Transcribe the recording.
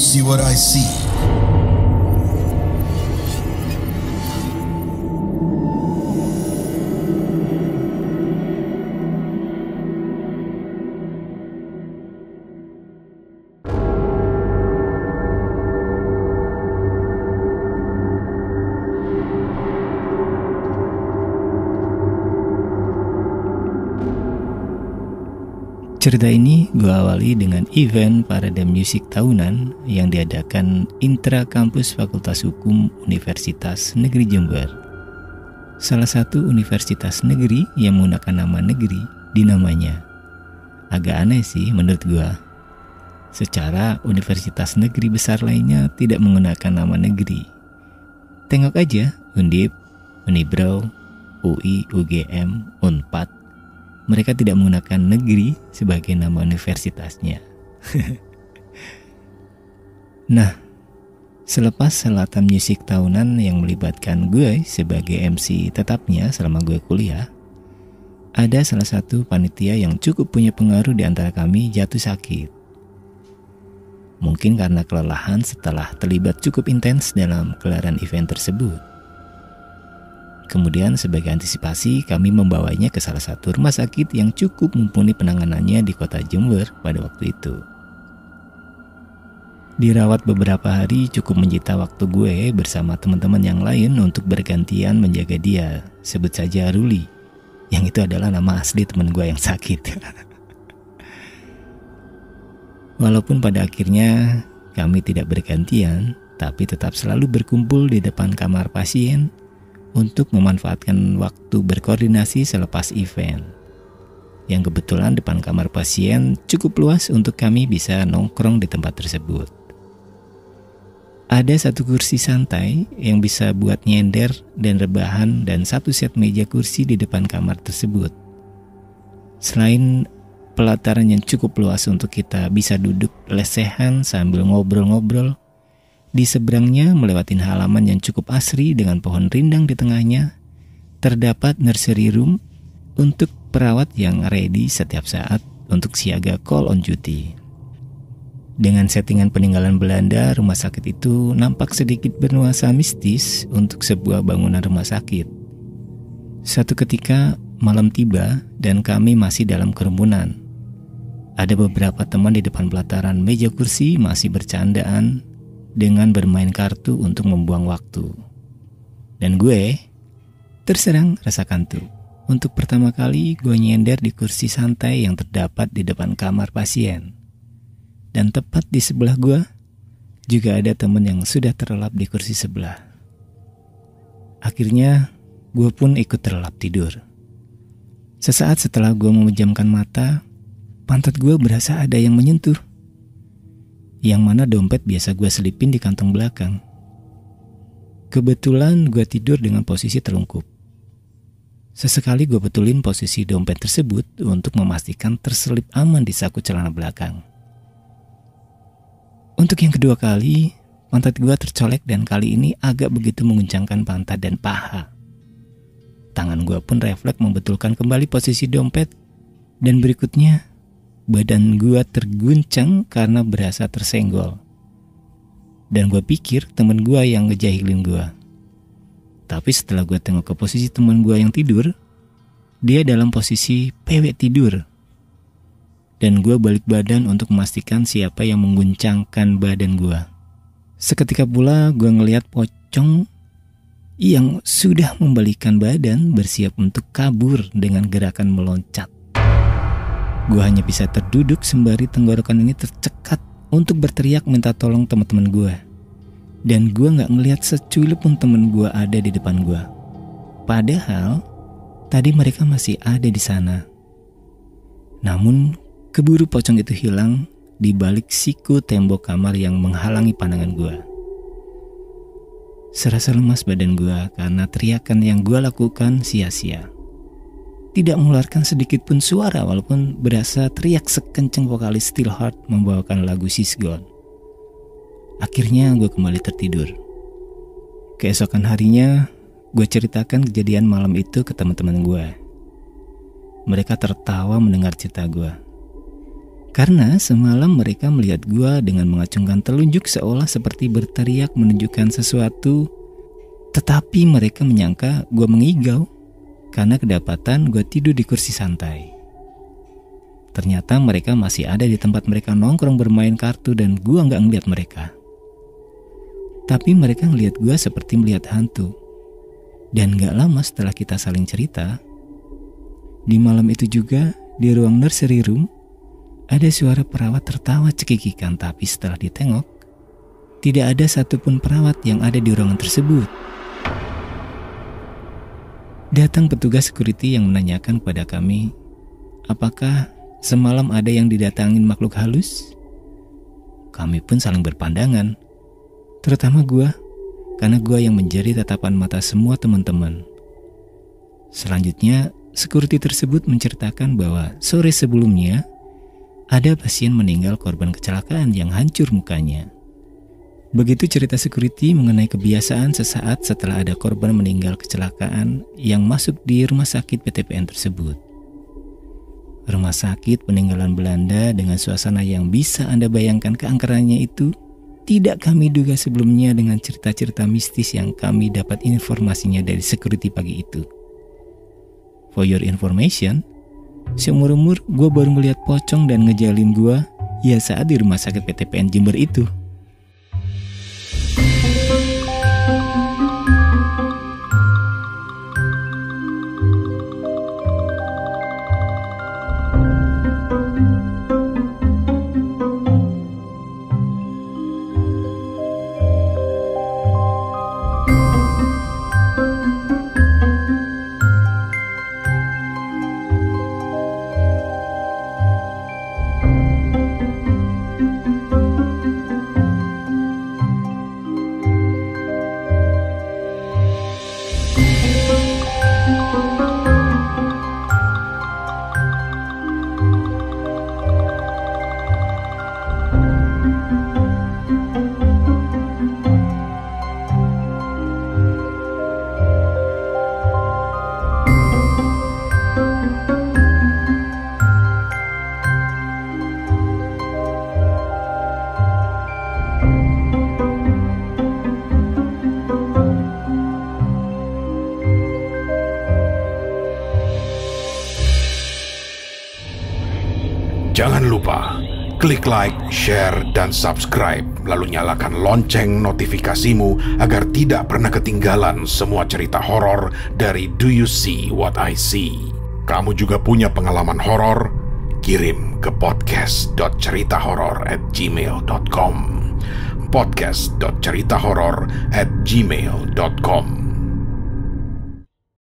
see what I see? Cerita ini gue awali dengan event Parade Musik tahunan yang diadakan Intra Kampus Fakultas Hukum Universitas Negeri Jember. Salah satu universitas negeri yang menggunakan nama negeri di namanya. Agak aneh sih menurut gue. Secara universitas negeri besar lainnya tidak menggunakan nama negeri. Tengok aja Undip, Unibrau, UI, UGM, Unpad. Mereka tidak menggunakan negeri sebagai nama universitasnya. Nah, selepas selatan musik tahunan yang melibatkan gue sebagai MC tetapnya selama gue kuliah, ada salah satu panitia yang cukup punya pengaruh di antara kami jatuh sakit. Mungkin karena kelelahan setelah terlibat cukup intens dalam gelaran event tersebut. Kemudian sebagai antisipasi kami membawanya ke salah satu rumah sakit yang cukup mumpuni penanganannya di kota Jember pada waktu itu. Dirawat beberapa hari cukup menyita waktu gue bersama teman-teman yang lain untuk bergantian menjaga dia. Sebut saja Ruli, yang itu adalah nama asli teman gue yang sakit. Walaupun pada akhirnya kami tidak bergantian, tapi tetap selalu berkumpul di depan kamar pasien untuk memanfaatkan waktu berkoordinasi selepas event. Yang kebetulan depan kamar pasien cukup luas untuk kami bisa nongkrong di tempat tersebut. Ada satu kursi santai yang bisa buat nyender dan rebahan dan satu set meja kursi di depan kamar tersebut. Selain pelataran yang cukup luas untuk kita bisa duduk lesehan sambil ngobrol-ngobrol, di seberangnya melewati halaman yang cukup asri dengan pohon rindang di tengahnya, terdapat nursery room untuk perawat yang ready setiap saat untuk siaga call on duty. Dengan settingan peninggalan Belanda, rumah sakit itu nampak sedikit bernuansa mistis untuk sebuah bangunan rumah sakit. Suatu ketika malam tiba dan kami masih dalam kerumunan. Ada beberapa teman di depan pelataran meja kursi masih bercandaan dengan bermain kartu untuk membuang waktu. Dan gue terserang rasa kantuk. Untuk pertama kali gue nyender di kursi santai yang terdapat di depan kamar pasien. Dan tepat di sebelah gue juga ada teman yang sudah terlelap di kursi sebelah. Akhirnya gue pun ikut terlelap tidur. Sesaat setelah gue memejamkan mata, pantat gue berasa ada yang menyentuh. Yang mana dompet biasa gue selipin di kantong belakang. Kebetulan gue tidur dengan posisi terlungkup. Sesekali gue betulin posisi dompet tersebut untuk memastikan terselip aman di saku celana belakang. Untuk yang kedua kali, pantat gue tercolek dan kali ini agak begitu menguncangkan pantat dan paha. Tangan gue pun refleks membetulkan kembali posisi dompet dan berikutnya badan gue terguncang karena berasa tersenggol. Dan gue pikir temen gue yang ngejahilin gue. Tapi setelah gue tengok ke posisi temen gue yang tidur, dia dalam posisi pewek tidur. Dan gue balik badan untuk memastikan siapa yang mengguncangkan badan gue. Seketika pula gue ngelihat pocong yang sudah membalikkan badan bersiap untuk kabur dengan gerakan meloncat. Gue hanya bisa terduduk sembari tenggorokan ini tercekat untuk berteriak minta tolong teman-teman gue. Dan gue gak ngelihat secuil pun teman gue ada di depan gue. Padahal tadi mereka masih ada di sana. Namun keburu pocong itu hilang di balik siku tembok kamar yang menghalangi pandangan gue. Serasa lemas badan gue karena teriakan yang gue lakukan sia-sia. Tidak mengeluarkan sedikit pun suara walaupun berasa teriak sekencang vokalis Steelheart membawakan lagu She's Gone. Akhirnya gue kembali tertidur. Keesokan harinya gue ceritakan kejadian malam itu ke teman-teman gue. Mereka tertawa mendengar cerita gue. Karena semalam mereka melihat gue dengan mengacungkan telunjuk seolah seperti berteriak menunjukkan sesuatu. Tetapi mereka menyangka gue mengigau karena kedapatan gue tidur di kursi santai. Ternyata mereka masih ada di tempat mereka nongkrong bermain kartu dan gue gak ngeliat mereka. Tapi mereka ngeliat gue seperti melihat hantu. Dan gak lama setelah kita saling cerita, di malam itu juga di ruang nursery room, ada suara perawat tertawa cekikikan, tapi setelah ditengok, tidak ada satupun perawat yang ada di ruangan tersebut. Datang petugas security yang menanyakan kepada kami, apakah semalam ada yang didatangin makhluk halus? Kami pun saling berpandangan, terutama gue, karena gue yang menjadi tatapan mata semua teman-teman. Selanjutnya, security tersebut menceritakan bahwa sore sebelumnya, ada pasien meninggal korban kecelakaan yang hancur mukanya. Begitu cerita security mengenai kebiasaan sesaat setelah ada korban meninggal kecelakaan yang masuk di rumah sakit PTPN tersebut. Rumah sakit peninggalan Belanda dengan suasana yang bisa Anda bayangkan keangkerannya itu tidak kami duga sebelumnya dengan cerita-cerita mistis yang kami dapat informasinya dari security pagi itu. For your information, seumur-umur gue baru ngeliat pocong dan ngejalin gue ya saat di rumah sakit PTPN Jember itu. Jangan lupa klik like, share, dan subscribe, lalu nyalakan lonceng notifikasimu agar tidak pernah ketinggalan semua cerita horor dari Do You See What I See. Kamu juga punya pengalaman horor? Kirim ke podcast.ceritahoror@gmail.com podcast.ceritahoror@gmail.com